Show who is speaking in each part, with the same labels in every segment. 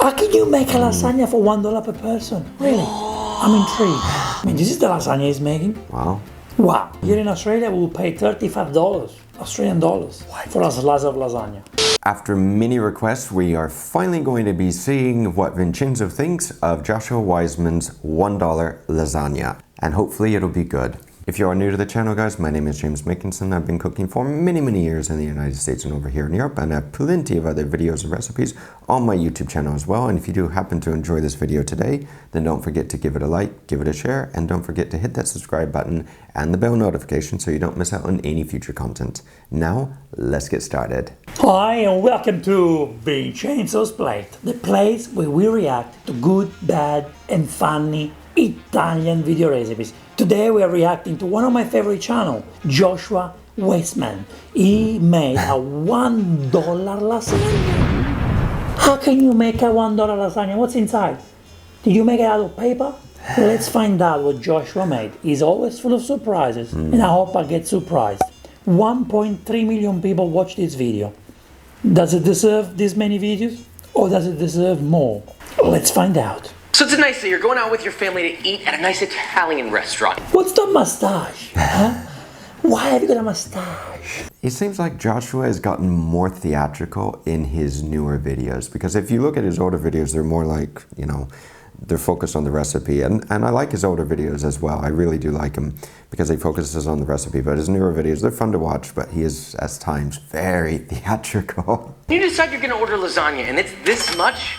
Speaker 1: How can you make a lasagna for $1 per person? Really? I'm intrigued. I mean, this is the lasagna he's making.
Speaker 2: Wow.
Speaker 1: Wow. Here in Australia, we'll pay $35 Australian dollars for a slice of lasagna.
Speaker 2: After many requests, we are finally going to be seeing what Vincenzo thinks of Joshua Weissman's $1 lasagna. And hopefully it'll be good. If you are new to the channel, guys, my name is Makinson. I've been cooking for many years in the United States and over here in Europe, and I have plenty of other videos and recipes on my YouTube channel as well. And if you do happen to enjoy this video today, then don't forget to give it a like, give it a share, and don't forget to hit that subscribe button and the bell notification so you don't miss out on any future content. Now, let's get started.
Speaker 1: Hi, and welcome to Vincenzo's Plate, the place where we react to good, bad, and funny Italian video recipes. Today we are reacting to one of my favorite channels, Joshua Weissman. He made a $1 lasagna. How can you make a $1 lasagna? What's inside? Did you make it out of paper? Let's find out what Joshua made. He's always full of surprises, and I hope I get surprised. 1.3 million people watch this video. Does it deserve this many views? Or does it deserve more? Let's find out.
Speaker 3: So it's a nice day, you're going out with your family to eat at a nice Italian restaurant.
Speaker 1: What's the mustache? Huh? Why have you got a mustache?
Speaker 2: It seems like Joshua has gotten more theatrical in his newer videos, because if you look at his older videos, they're more like, you know, they're focused on the recipe, and I like his older videos as well. I really do like him because he focuses on the recipe, but his newer videos, they're fun to watch, but he is at times very theatrical.
Speaker 3: You decide you're gonna order lasagna and it's this much?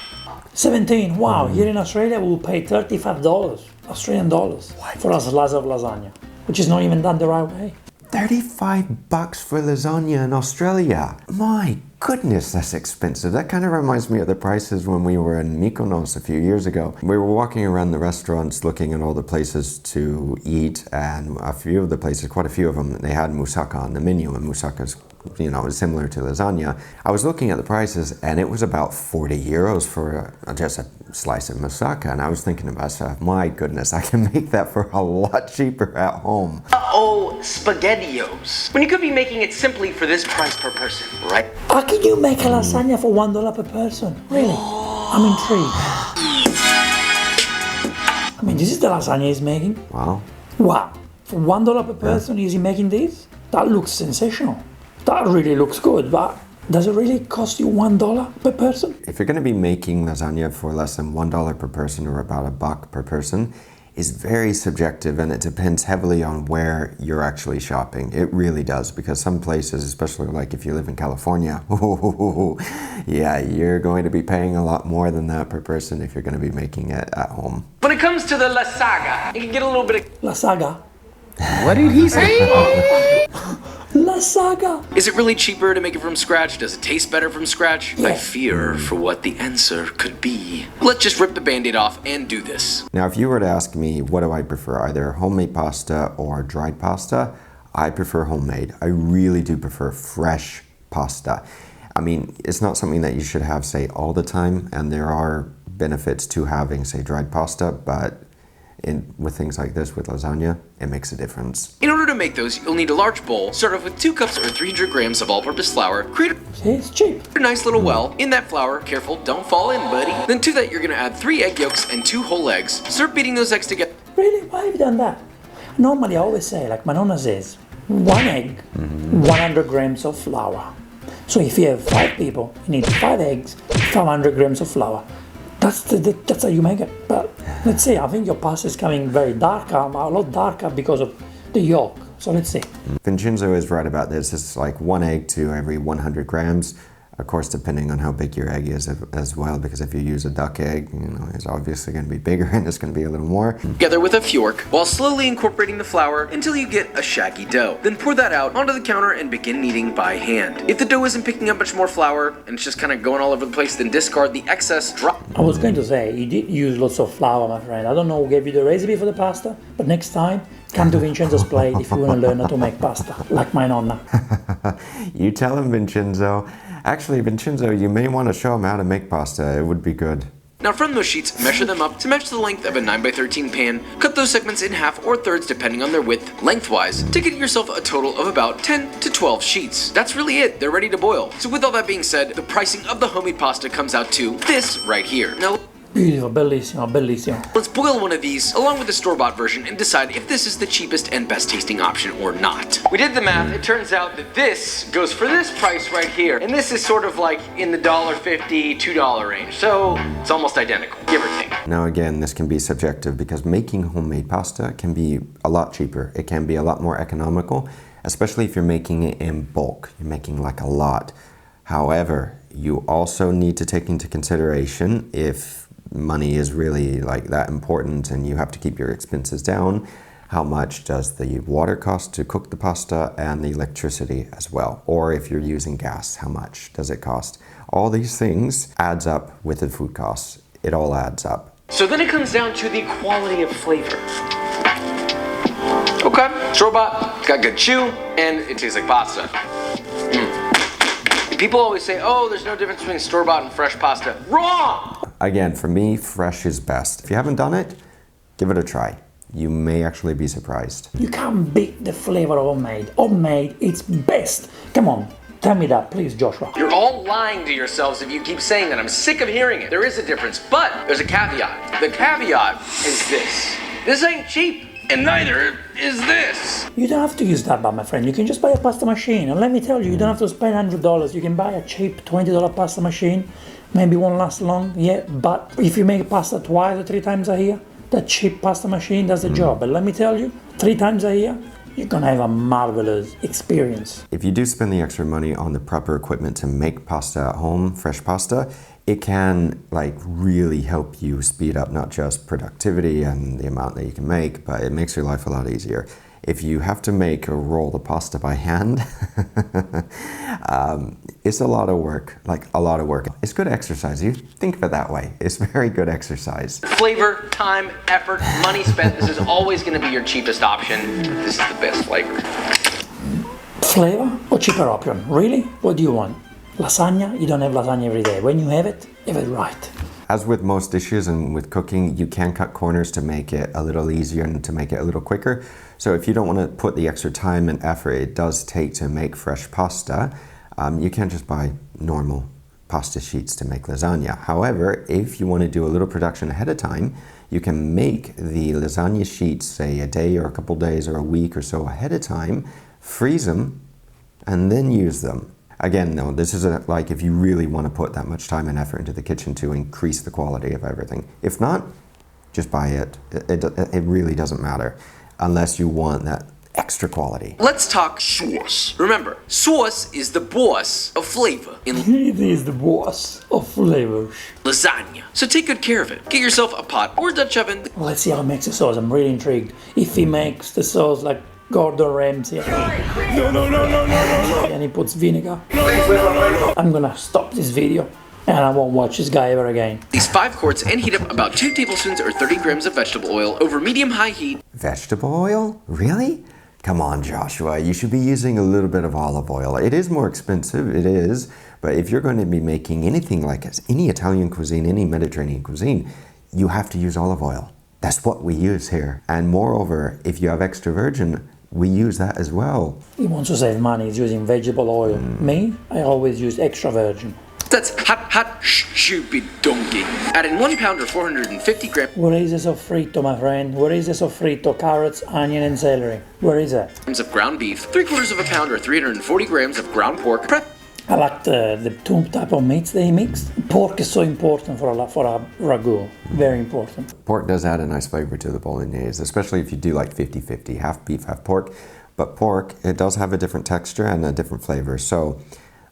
Speaker 1: 17. Wow, here in Australia we'll pay $35 Australian dollars for a slice of lasagna, which is not even done the right way.
Speaker 2: 35 bucks for lasagna in Australia. My goodness, that's expensive. That kind of reminds me of the prices when we were in Mykonos a few years ago. We were walking around the restaurants looking at all the places to eat, and a few of the places, quite a few of them, they had moussaka on the menu, and moussaka's, you know, similar to lasagna. I was looking at the prices and it was about 40 euros for just a slice of moussaka, and I was thinking to myself, my goodness, I can make that for a lot cheaper at home.
Speaker 3: Uh-oh, SpaghettiOs. When you could be making it simply for this price per person, right?
Speaker 1: How can you make a lasagna for $1 per person? Really? I'm intrigued. I mean, this is the lasagna he's making.
Speaker 2: Wow.
Speaker 1: Wow. For $1 per person, is he making this? That looks sensational. That really looks good, but does it really cost you $1 per person?
Speaker 2: If you're going to be making lasagna for less than $1 per person, or about $1 per person, is very subjective, and it depends heavily on where you're actually shopping. It really does, because some places, especially like if you live in California, yeah, you're going to be paying a lot more than that per person if you're going to be making it at home.
Speaker 3: When it comes to the lasagna, you can get a little bit of...
Speaker 1: Lasagna?
Speaker 3: What did he say?
Speaker 1: Lasagna!
Speaker 3: Is it really cheaper to make it from scratch? Does it taste better from scratch?
Speaker 1: Yeah.
Speaker 3: I fear for what the answer could be. Let's just rip the band-aid off and do this.
Speaker 2: Now, if you were to ask me, what do I prefer, either homemade pasta or dried pasta? I prefer homemade. I really do prefer fresh pasta. I mean, it's not something that you should have, say, all the time, and there are benefits to having, say, dried pasta, but with things like this, with lasagna, it makes a difference.
Speaker 3: In order to make those, you'll need a large bowl. Start off with 2 cups or 300 grams of all-purpose flour. Create
Speaker 1: It's cheap.
Speaker 3: a nice little well. In that flour, careful, don't fall in, buddy. Then to that, you're gonna add 3 egg yolks and 2 whole eggs. Start beating those eggs together.
Speaker 1: Really? Why have you done that? Normally I always say, like my nonna says, 1 egg, 100 grams of flour. So if you have 5 people, you need 5 eggs, 500 grams of flour. That's how you make it. But let's see, I think your pasta is coming very dark, a lot darker because of the yolk. So let's see.
Speaker 2: Vincenzo is right about this. It's like 1 egg to every 100 grams. Of course, depending on how big your egg is as well, because if you use a duck egg, you know, it's obviously going to be bigger and it's going to be a little more.
Speaker 3: Together with a fork, while slowly incorporating the flour until you get a shaggy dough. Then pour that out onto the counter and begin kneading by hand. If the dough isn't picking up much more flour and it's just kind of going all over the place, then discard the excess.
Speaker 1: I was going to say, you did use lots of flour, my friend. I don't know who gave you the recipe for the pasta, but next time, come to Vincenzo's Plate if you want to learn how to make pasta, like my nonna.
Speaker 2: You tell him, Vincenzo. Actually, Vincenzo, you may want to show him how to make pasta. It would be good.
Speaker 3: Now from those sheets, measure them up to match the length of a 9x13 pan, cut those segments in half or thirds depending on their width, lengthwise, to get yourself a total of about 10 to 12 sheets. That's really it, they're ready to boil. So with all that being said, the pricing of the homemade pasta comes out to this right here. Now,
Speaker 1: Beautiful, bellissimo, bellissimo.
Speaker 3: let's boil one of these along with the store-bought version and decide if this is the cheapest and best tasting option or not. We did the math. It turns out that this goes for this price right here. And this is sort of like in the $1.50, $2 range. So it's almost identical, give or take.
Speaker 2: Now again, this can be subjective because making homemade pasta can be a lot cheaper. It can be a lot more economical, especially if you're making it in bulk. You're making like a lot. However, you also need to take into consideration if money is really like that important and you have to keep your expenses down, how much does the water cost to cook the pasta and the electricity as well? Or if you're using gas, how much does it cost? All these things adds up with the food costs. It all adds up.
Speaker 3: So then it comes down to the quality of flavor. Okay, store-bought, it's got good chew, and it tastes like pasta. People always say, oh, there's no difference between store-bought and fresh pasta. Wrong!
Speaker 2: Again, for me, fresh is best. If you haven't done it, give it a try. You may actually be surprised.
Speaker 1: You can't beat the flavor of homemade. Homemade, it's best. Come on, tell me that, please, Joshua.
Speaker 3: You're all lying to yourselves if you keep saying that. I'm sick of hearing it. There is a difference, but there's a caveat. The caveat is this. This ain't cheap, and neither is this.
Speaker 1: You don't have to use that, my friend. You can just buy a pasta machine. And let me tell you, you don't have to spend $100. You can buy a cheap $20 pasta machine. Maybe won't last long, yeah, but if you make pasta 2 or 3 times a year, that cheap pasta machine does the job. But let me tell you, 3 times a year, you're gonna have a marvelous experience.
Speaker 2: If you do spend the extra money on the proper equipment to make pasta at home, fresh pasta, it can like really help you speed up not just productivity and the amount that you can make, but it makes your life a lot easier. If you have to make a roll of pasta by hand, it's a lot of work, like a lot of work. It's good exercise. You think of it that way. It's very good exercise.
Speaker 3: Flavor, time, effort, money spent. This is always going to be your cheapest option. This is the best flavor.
Speaker 1: Flavor or cheaper option? Really? What do you want? Lasagna? You don't have lasagna every day. When you have it right.
Speaker 2: As with most dishes and with cooking, you can cut corners to make it a little easier and to make it a little quicker. So if you don't want to put the extra time and effort it does take to make fresh pasta, you can just buy normal pasta sheets to make lasagna. However, if you want to do a little production ahead of time, you can make the lasagna sheets, say a day or a couple days or a week or so ahead of time, freeze them, and then use them. Again, no, this isn't like if you really want to put that much time and effort into the kitchen to increase the quality of everything. If not, just buy it. It really doesn't matter unless you want that extra quality.
Speaker 3: Let's talk sauce. Remember, sauce is the boss of flavor in
Speaker 1: It is the boss of flavors.
Speaker 3: lasagna. So take good care of it. Get yourself a pot or Dutch oven.
Speaker 1: Let's see how he makes the sauce. I'm really intrigued. If he makes the sauce like Gordon Ramsay. And he puts vinegar. I'm gonna stop this video and I won't watch this guy ever again.
Speaker 3: These 5 quarts and heat up about 2 tablespoons or 30 grams of vegetable oil over medium-high heat.
Speaker 2: Vegetable oil? Really? Come on, Joshua, you should be using a little bit of olive oil. It is more expensive, it is, but if you're going to be making anything like any Italian cuisine, any Mediterranean cuisine, you have to use olive oil. That's what we use here. And moreover, if you have extra virgin, we use that as well.
Speaker 1: He wants to save money, he's using vegetable oil. Me, I always use extra virgin.
Speaker 3: That's hot, stupid donkey. Add in 1 pound or 450 grams
Speaker 1: Where is the soffritto, my friend? Where is the soffritto? Carrots, onion and celery. Where is it?
Speaker 3: of ground beef, 3/4 of a pound or 340 grams of ground pork. Prep
Speaker 1: I like the 2 type of meats they mix. Pork is so important for a ragu. Very important.
Speaker 2: Pork does add a nice flavor to the bolognese, especially if you do like 50-50, half beef, half pork. But pork, it does have a different texture and a different flavor. So,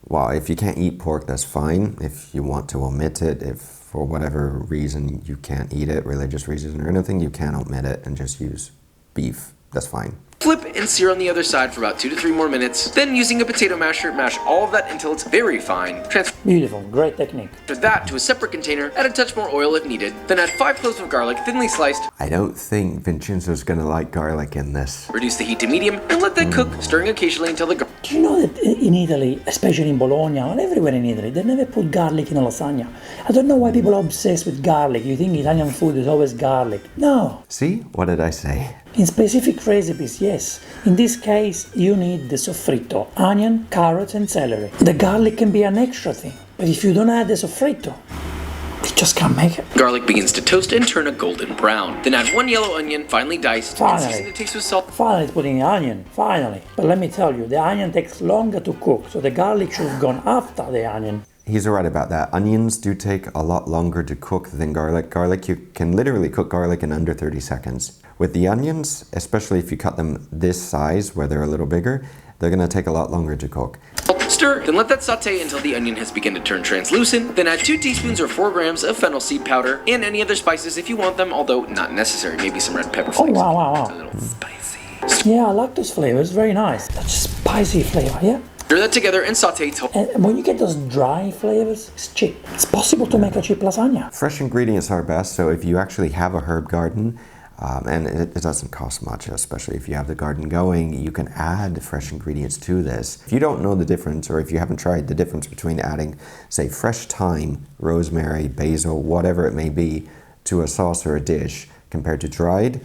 Speaker 2: well, if you can't eat pork, that's fine. If you want to omit it, if for whatever reason you can't eat it, religious reason or anything, you can omit it and just use beef. That's fine.
Speaker 3: Flip and sear on the other side for about 2 to 3 more minutes. Then using a potato masher, mash all of that until it's very fine. Transfer
Speaker 1: Beautiful, great technique.
Speaker 3: that to a separate container, add a touch more oil if needed, then add 5 cloves of garlic thinly sliced.
Speaker 2: I don't think Vincenzo's gonna like garlic in this.
Speaker 3: Reduce the heat to medium and let that cook, stirring occasionally until the
Speaker 1: Do you know that in Italy, especially in Bologna and everywhere in Italy, they never put garlic in a lasagna? I don't know why people are obsessed with garlic. You think Italian food is always garlic. No.
Speaker 2: See? What did I say?
Speaker 1: In specific recipes, yes. In this case, you need the soffritto, onion, carrots and celery. The garlic can be an extra thing, but if you don't add the soffritto, you just can't make it.
Speaker 3: garlic begins to toast and turn a golden brown. Then add 1 yellow onion, finely diced, and
Speaker 1: Finally.
Speaker 3: season to taste with salt.
Speaker 1: Finally, putting the onion, finally. But let me tell you, the onion takes longer to cook, so the garlic should have gone after the onion.
Speaker 2: He's right about that. Onions do take a lot longer to cook than garlic. Garlic, you can literally cook garlic in under 30 seconds. With the onions, especially if you cut them this size, where they're a little bigger, they're gonna take a lot longer to cook.
Speaker 3: Stir, then let that saute until the onion has begun to turn translucent. Then add 2 teaspoons or 4 grams of fennel seed powder and any other spices if you want them, although not necessary. Maybe some red pepper flakes.
Speaker 1: wow, wow, wow.
Speaker 3: A little spicy.
Speaker 1: Yeah, I like those flavors, very nice. That spicy flavor, yeah?
Speaker 3: Stir that together and saute till
Speaker 1: And when you get those dry flavors, it's cheap. It's possible to make a cheap lasagna.
Speaker 2: Fresh ingredients are best, so if you actually have a herb garden, and it doesn't cost much, especially if you have the garden going, you can add fresh ingredients to this. If you don't know the difference, or if you haven't tried the difference between adding, say, fresh thyme, rosemary, basil, whatever it may be, to a sauce or a dish, compared to dried,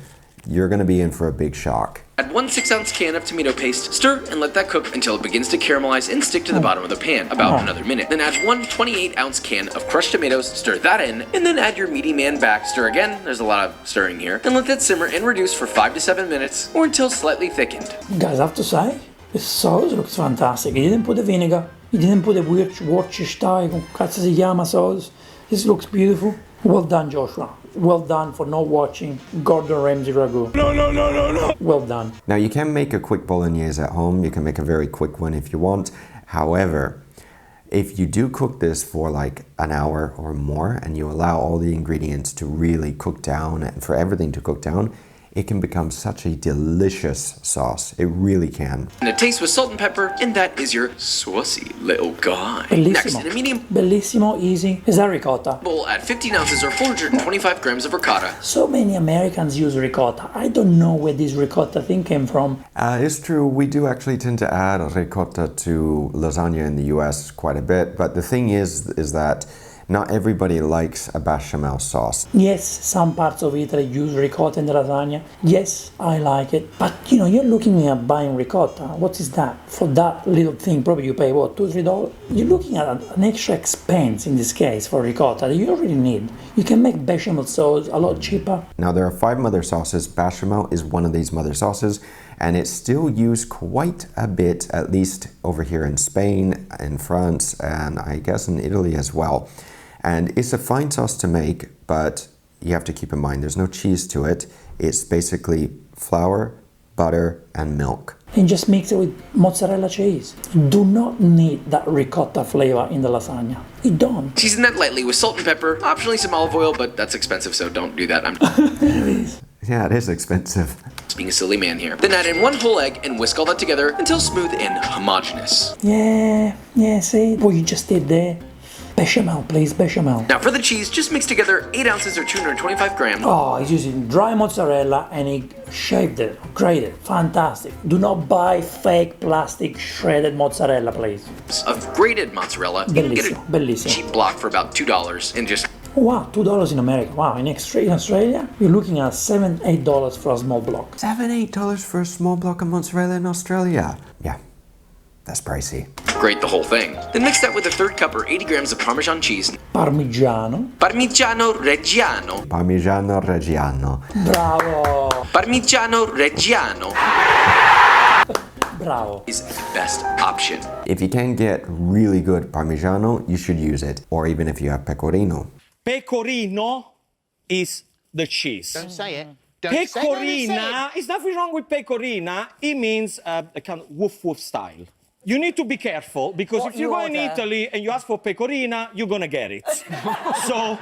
Speaker 2: you're gonna be in for a big shock.
Speaker 3: add 1 6-ounce can of tomato paste, stir and let that cook until it begins to caramelize and stick to the bottom of the pan, about another minute. Then add 1 28-ounce can of crushed tomatoes, stir that in, and then add your meaty man back, stir again, there's a lot of stirring here, and let that simmer and reduce for 5 to 7 minutes, or until slightly thickened.
Speaker 1: Guys, I have to say, the sauce looks fantastic. He didn't put the vinegar, he didn't put the Worcestershire, come cazzo si chiama sauce. This looks beautiful. Well done, Joshua. Well done for not watching Gordon Ramsay ragu. No. Well done.
Speaker 2: Now you can make a quick bolognese at home, you can make a very quick one if you want. However, if you do cook this for like an hour or more and you allow all the ingredients to really cook down and for everything to cook down, it can become such a delicious sauce. It really can.
Speaker 3: And it tastes with salt and pepper, and that is your saucy little guy.
Speaker 1: Bellissimo.
Speaker 3: Next, in a medium
Speaker 1: Bellissimo, easy. Is that ricotta?
Speaker 3: bowl, add 15 ounces or 425 grams of ricotta.
Speaker 1: So many Americans use ricotta. I don't know where this ricotta thing came from.
Speaker 2: It's true, we do actually tend to add ricotta to lasagna in the US quite a bit, but the thing is that not everybody likes a bechamel sauce.
Speaker 1: Yes, some parts of Italy use ricotta in the lasagna. Yes, I like it. But you know, you're looking at buying ricotta. What is that? For that little thing, probably you pay what, $2, $3? You're looking at an extra expense in this case for ricotta that you don't really need. You can make bechamel sauce a lot cheaper.
Speaker 2: Now there are 5 mother sauces. Bechamel is one of these mother sauces, and it's still used quite a bit, at least over here in Spain, in France, and I guess in Italy as well. And it's a fine sauce to make, but you have to keep in mind there's no cheese to it. It's basically flour, butter, and milk.
Speaker 1: And just mix it with mozzarella cheese. You do not need that ricotta flavor in the lasagna. You don't.
Speaker 3: Season that lightly with salt and pepper, optionally some olive oil, but that's expensive, so don't do that. I'm
Speaker 2: Yeah, it is expensive.
Speaker 3: just being a silly man here. Then add in 1 whole egg and whisk all that together until smooth and homogeneous.
Speaker 1: Yeah, see what you just did there? Bechamel, please, bechamel.
Speaker 3: Now for the cheese, just mix together 8 ounces or 225 grams.
Speaker 1: Oh, he's using dry mozzarella and he shaved it, grated. Fantastic. Do not buy fake plastic shredded mozzarella, please.
Speaker 3: Of grated mozzarella. You can get a
Speaker 1: Bellissimo.
Speaker 3: cheap block for about $2 and just
Speaker 1: Oh, wow, $2 in America. Wow, in Australia, you're looking at $7, $8 for a small block.
Speaker 2: $7, $8 for a small block of mozzarella in Australia. Yeah, that's pricey.
Speaker 3: grate the whole thing. Then mix that with a 1/3 cup or 80 grams of Parmesan cheese.
Speaker 1: Parmigiano.
Speaker 3: Parmigiano Reggiano.
Speaker 2: Parmigiano Reggiano.
Speaker 1: Bravo.
Speaker 3: Parmigiano Reggiano
Speaker 1: Bravo.
Speaker 3: is the best option.
Speaker 2: If you can get really good Parmigiano, you should use it. Or even if you have Pecorino.
Speaker 4: Pecorino is the cheese.
Speaker 5: Don't say it. Don't say it.
Speaker 4: Pecorina, there's nothing wrong with pecorina. It means a kind of woof woof style. You need to be careful because
Speaker 1: What
Speaker 4: if you
Speaker 1: you
Speaker 4: go in
Speaker 1: order?
Speaker 4: Italy and you ask for pecorina, you're gonna get it. So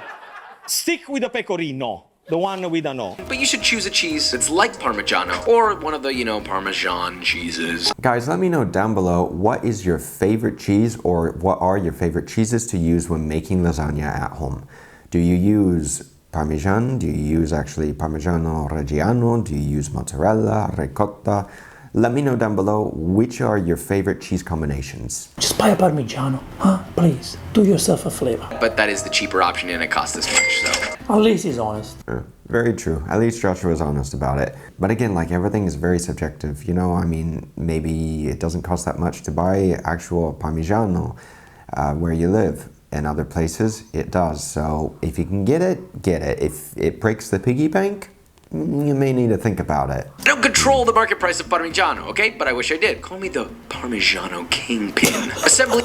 Speaker 4: stick with the pecorino. the one we don't know.
Speaker 3: But you should choose a cheese that's like Parmigiano or one of the, Parmesan cheeses.
Speaker 2: Guys, let me know down below, what is your favorite cheese, or what are your favorite cheeses to use when making lasagna at home? Do you use Parmesan? Do you use actually Parmigiano Reggiano? Do you use mozzarella, ricotta? Let me know down below which are your favorite cheese combinations.
Speaker 1: Just buy a Parmigiano, huh? Please, do yourself a flavor.
Speaker 3: But that is the cheaper option and it costs this much, so.
Speaker 1: At least he's honest.
Speaker 2: Very true. At least Joshua was honest about it. But again, like, everything is very subjective. I mean, maybe it doesn't cost that much to buy actual Parmigiano where you live. In other places, it does. So if you can get it, get it. If it breaks the piggy bank, you may need to think about it.
Speaker 3: I don't control the market price of Parmigiano, okay? But I wish I did. Call me the Parmigiano Kingpin. Assembly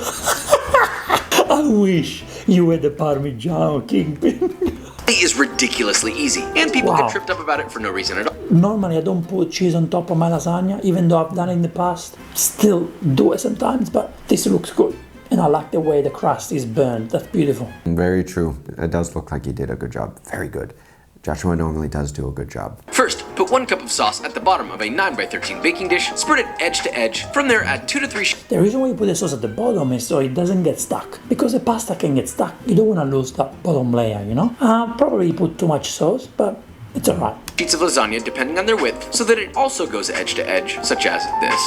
Speaker 1: I wish you were the Parmigiano Kingpin.
Speaker 3: is ridiculously easy, and people get tripped up about it for no reason at all.
Speaker 1: Normally I don't put cheese on top of my lasagna, even though I've done it in the past. Still do it sometimes, but this looks good. And I like the way the crust is burned. That's beautiful.
Speaker 2: Very true. It does look like you did a good job. Very good. Joshua normally does do a good job.
Speaker 3: First, put 1 cup of sauce at the bottom of a 9x13 baking dish, spread it edge to edge. From there, add 2 to 3
Speaker 1: The reason why you put the sauce at the bottom is so it doesn't get stuck. Because the pasta can get stuck. You don't want to lose that bottom layer, Probably put too much sauce, but it's alright.
Speaker 3: sheets of lasagna depending on their width, so that it also goes edge to edge, such as this.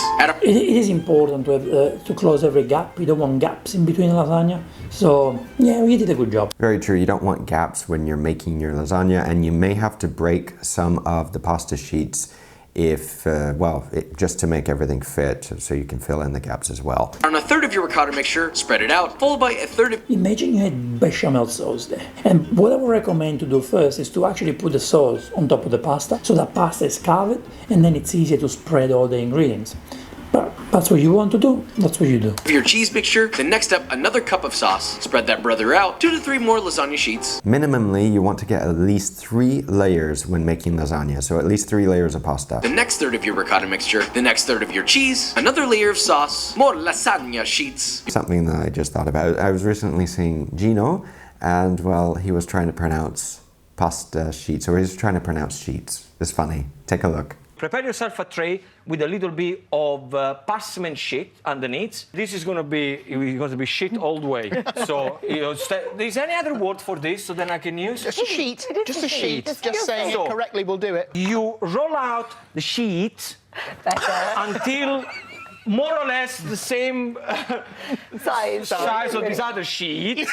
Speaker 1: It is important to have, to close every gap. You don't want gaps in between lasagna. So yeah, we did a good job.
Speaker 2: Very true. You don't want gaps when you're making your lasagna, and you may have to break some of the pasta sheets if, just to make everything fit, so you can fill in the gaps as well.
Speaker 3: On a third of your ricotta mixture, spread it out, followed by a third of...
Speaker 1: Imagine you had bechamel sauce there. And what I would recommend to do first is to actually put the sauce on top of the pasta, so that pasta is covered, and then it's easier to spread all the ingredients. But that's what you want to do, that's what you do.
Speaker 3: For your cheese mixture, then next up, another cup of sauce. Spread that brother out, 2 to 3 more lasagna sheets.
Speaker 2: Minimally, you want to get at least 3 layers when making lasagna, so at least 3 layers of pasta.
Speaker 3: The next third of your ricotta mixture, the next third of your cheese, another layer of sauce, more lasagna sheets.
Speaker 2: Something that I just thought about. I was recently seeing Gino, and well, he was trying to pronounce pasta sheets, or he was trying to pronounce sheets. It's funny. Take a look.
Speaker 4: Prepare yourself a tray with a little bit of parchment sheet underneath. This is going to be shit all the way. So, there's any other word for this, so then I can use?
Speaker 5: Just a sheet. Just a sheet. Just saying
Speaker 4: So,
Speaker 5: it correctly will do it.
Speaker 4: You roll out the sheet until more or less the same size of this other sheet.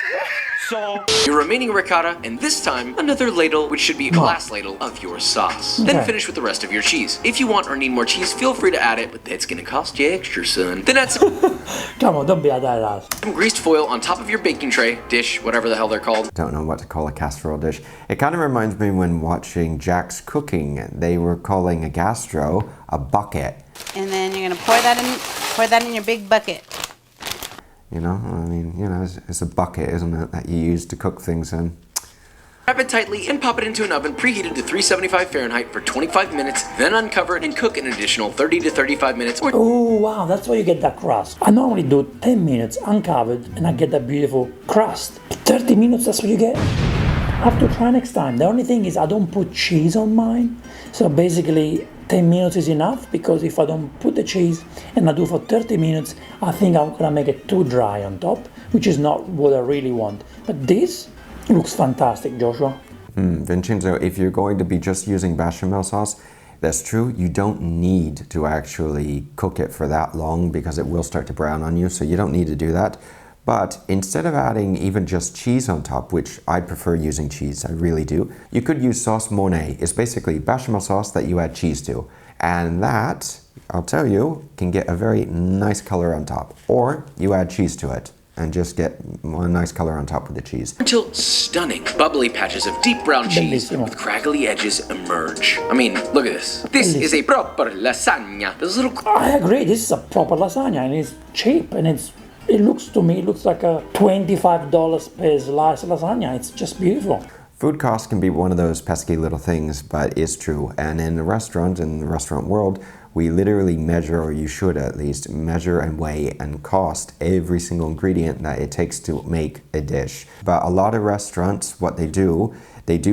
Speaker 4: So
Speaker 3: your remaining ricotta, and this time another ladle, which should be a glass ladle of your sauce. Then finish with the rest of your cheese. If you want or need more cheese, feel free to add it, but that's gonna cost you extra, son. Then add some
Speaker 1: Come on, don't be a ass.
Speaker 3: some greased foil on top of your baking tray, dish, whatever the hell they're called.
Speaker 2: Don't know what to call a casserole dish. It kind of reminds me when watching Jack's Cooking, they were calling a gastro a bucket.
Speaker 6: And then you're gonna pour that in your big bucket.
Speaker 2: It's a bucket, isn't it, that you use to cook things in.
Speaker 3: Wrap it tightly and pop it into an oven preheated to 375 Fahrenheit for 25 minutes, then uncover it and cook an additional 30 to 35 minutes.
Speaker 1: Oh wow, that's why you get that crust. I normally do 10 minutes uncovered and I get that beautiful crust. 30 minutes, that's what you get? I have to try next time. The only thing is I don't put cheese on mine. So basically 10 minutes is enough, because if I don't put the cheese and I do for 30 minutes, I think I'm gonna make it too dry on top, which is not what I really want. But this looks fantastic, Joshua.
Speaker 2: Vincenzo, if you're going to be just using bechamel sauce, that's true. You don't need to actually cook it for that long, because it will start to brown on you, so you don't need to do that. But instead of adding even just cheese on top, which I prefer using cheese, I really do, you could use sauce Monet. It's basically bechamel sauce that you add cheese to. And that, I'll tell you, can get a very nice color on top. Or you add cheese to it and just get a nice color on top with the cheese.
Speaker 3: Until stunning, bubbly patches of deep brown cheese
Speaker 1: Bellissimo.
Speaker 3: with craggly edges emerge. I mean, look at this. This is a proper lasagna. This little...
Speaker 1: I agree, this is a proper lasagna and it's cheap and it looks like a $25 per slice lasagna. It's just beautiful.
Speaker 2: Food costs can be one of those pesky little things, but it's true. And in the restaurant world, we literally measure, or you should at least, measure and weigh and cost every single ingredient that it takes to make a dish. But a lot of restaurants, what they do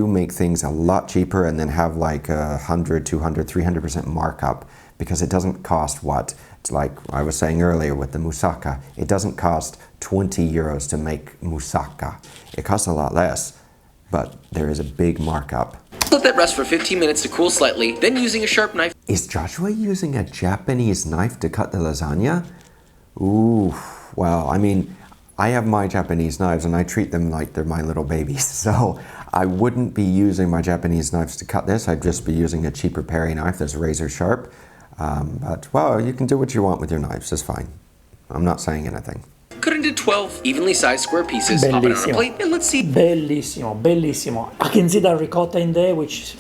Speaker 2: make things a lot cheaper and then have like 100, 200, 300% markup, because it doesn't cost what? It's like I was saying earlier with the moussaka. It doesn't cost 20 euros to make moussaka. It costs a lot less, but there is a big markup.
Speaker 3: Let that rest for 15 minutes to cool slightly, then using a sharp knife.
Speaker 2: Is Joshua using a Japanese knife to cut the lasagna? Ooh, well, I mean, I have my Japanese knives and I treat them like they're my little babies. So I wouldn't be using my Japanese knives to cut this. I'd just be using a cheaper paring knife that's razor sharp. But, well, you can do what you want with your knives. It's fine. I'm not saying anything.
Speaker 3: Cut into 12 evenly sized square pieces, pop it on a plate, and let's see.
Speaker 1: Bellissimo, bellissimo. I can see that ricotta in there, which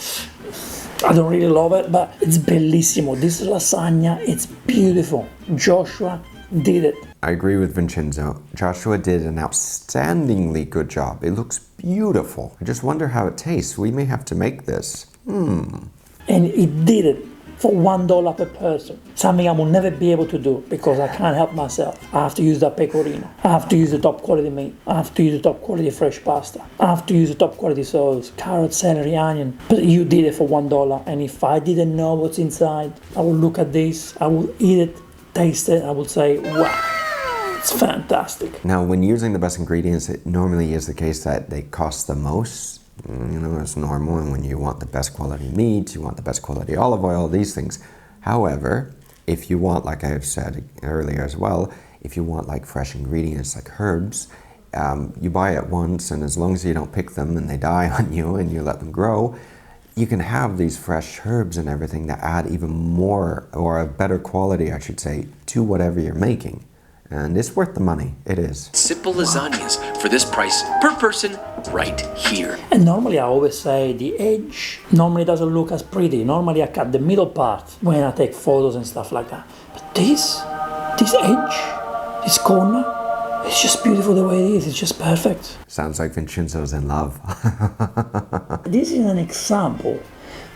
Speaker 1: I don't really love it, but it's bellissimo. This lasagna, it's beautiful. Joshua did it.
Speaker 2: I agree with Vincenzo. Joshua did an outstandingly good job. It looks beautiful. I just wonder how it tastes. We may have to make this.
Speaker 1: And he did it for $1 per person. Something I will never be able to do because I can't help myself. I have to use the pecorino. I have to use the top quality meat. I have to use the top quality fresh pasta. I have to use the top quality sauce, carrot, celery, onion. But you did it for $1. And if I didn't know what's inside, I would look at this, I would eat it, taste it, I would say, wow, it's fantastic.
Speaker 2: Now, when using the best ingredients, it normally is the case that they cost the most. You know, it's normal, and when you want the best quality meat, you want the best quality olive oil, these things. However, if you want, like I've said earlier as well, if you want like fresh ingredients like herbs, you buy it once, and as long as you don't pick them and they die on you and you let them grow, you can have these fresh herbs and everything that add even more, or a better quality, I should say, to whatever you're making. And it's worth the money. It is.
Speaker 3: Simple lasagnas for this price per person right here.
Speaker 1: And normally I always say the edge normally doesn't look as pretty. Normally I cut the middle part when I take photos and stuff like that. But this edge, this corner, it's just beautiful the way it is. It's just perfect.
Speaker 2: Sounds like Vincenzo's in love.
Speaker 1: This is an example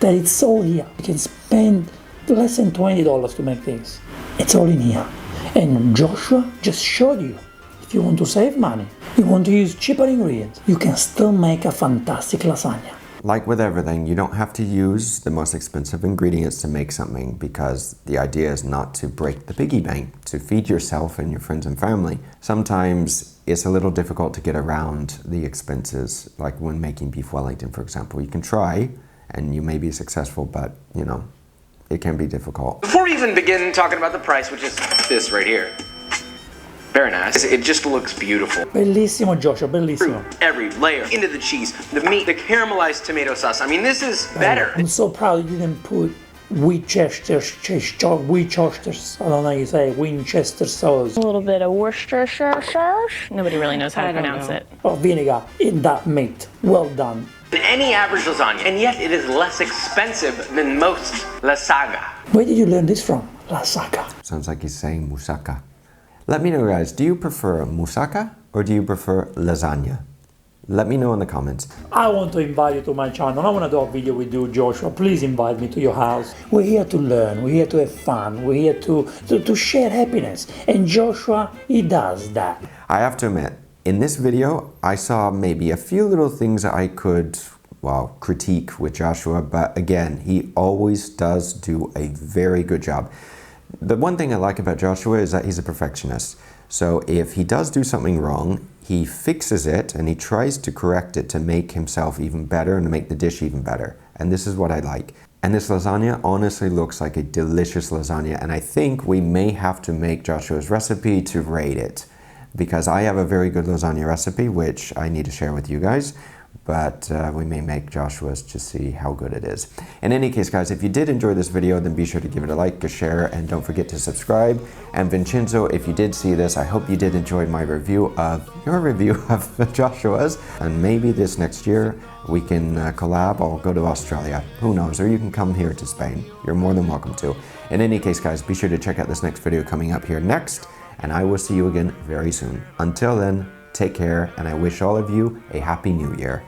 Speaker 1: that it's all here. You can spend less than $20 to make this. It's all in here. And Joshua just showed you, if you want to save money, you want to use cheaper ingredients, you can still make a fantastic lasagna.
Speaker 2: Like with everything, you don't have to use the most expensive ingredients to make something, because the idea is not to break the piggy bank, to feed yourself and your friends and family. Sometimes it's a little difficult to get around the expenses, like when making beef Wellington, for example. You can try and you may be successful, but you know, it can be difficult.
Speaker 3: Before we even begin talking about the price, which is this right here. Very nice. It just looks beautiful.
Speaker 1: Bellissimo, Joshua, bellissimo.
Speaker 3: Every layer into the cheese, the meat, the caramelized tomato sauce. I mean, this is better.
Speaker 1: I'm so proud you didn't put Winchester sauce. I don't know how you say it, Winchester sauce.
Speaker 7: A little bit of Worcestershire sauce. Nobody really knows how to pronounce it.
Speaker 1: Or vinegar in that meat. Well done.
Speaker 3: Any average lasagna, and yet it is less expensive than most lasagna.
Speaker 1: Where did you learn this from? Lasagna.
Speaker 2: Sounds like he's saying moussaka. Let me know, guys, do you prefer moussaka or do you prefer lasagna? Let me know in the comments.
Speaker 1: I want to invite you to my channel. I want to do a video with you, Joshua. Please invite me to your house. We're here to learn. We're here to have fun. We're here to share happiness. And Joshua, he does that.
Speaker 2: I have to admit, in this video, I saw maybe a few little things that I could, well, critique with Joshua, but again, he always does do a very good job. The one thing I like about Joshua is that he's a perfectionist. So if he does do something wrong, he fixes it and he tries to correct it to make himself even better and to make the dish even better. And this is what I like. And this lasagna honestly looks like a delicious lasagna, and I think we may have to make Joshua's recipe to rate it, because I have a very good lasagna recipe which I need to share with you guys, but we may make Joshua's to see how good it is. In any case, guys, if you did enjoy this video, then be sure to give it a like, a share, and don't forget to subscribe. And Vincenzo, if you did see this, I hope you did enjoy my review of your review of Joshua's, and maybe this next year we can collab. I'll go to Australia, who knows, or you can come here to Spain. You're more than welcome to. In any case, guys, be sure to check out this next video coming up here next, and I will see you again very soon. Until then, take care, and I wish all of you a happy new year.